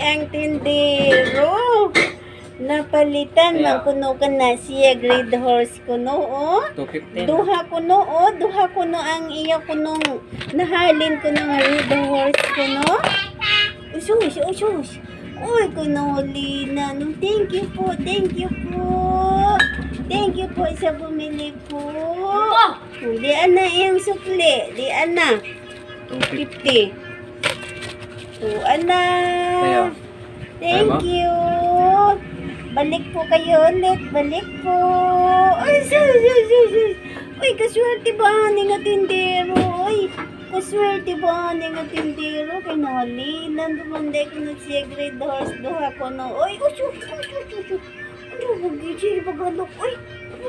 ang tindero. Napalitan, Kaya- magkuno ka na siya, grade horse kuno, oh. 215. Duha kuno, oh. Duha kuno ang iya kunong nahalin ko ng grade horse kuno. Usus, usus. Uy, kuno, Lina. No, thank you po, thank you po. Thank you po sa bumili po. Di ana yung sukli. Di ana. 250. 50. Ana. Kaya, Thank you. Balik po kayo ulit. Balik po. Ay, sus. Uy, kaswerte ba ni nga tindero? Uy, kaswerte ba ni nga tindero? Kay nalinan, dumanday ko na siya grade horse. Duha ko no. Uy, usus. Ano, sige pagalok. Uy,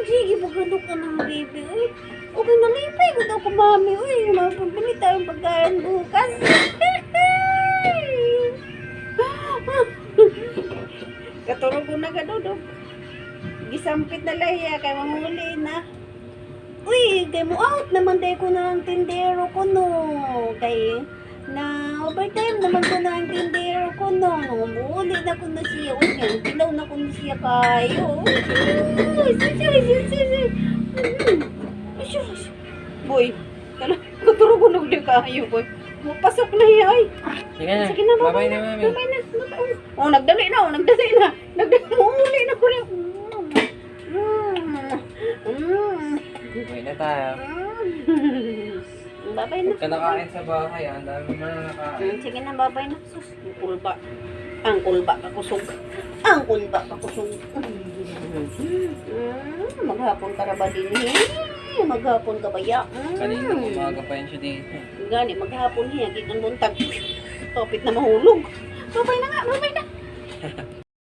sige pagalok ka ng baby. Uy, okay na lipay ko daw ko mami. Uy, mapabili tayong pagkain bukas. Katulog ko na gadodog. Gisampit na lahiya kay mamuli na. Uy, kay mo out naman day ko na ang tindero ko no. Kay na overtime naman ko na ang tindero ko no. Muli na ko na siya. Uy, pilaw na ko na siya kayo. Uy, sus. Boy, katulog ko na kayo boy. Mapasok na hiya ay. Sige na, babay na mami. Babay na. Oh, nagdali na. Muli na ko na. Uwi na tayo. Babay na. Pagka nakain sa bahay, ang dami mo na nakain. Sige na, babay na. Sus, ang kulba kakusog. Maghapon ka na ba din Maghapon ka ba ya? Kanina, umaga pa yun siya dito. Gani, maghapon hiya. Gikan buntag. Topit na mahulog. Babay na nga, babay na.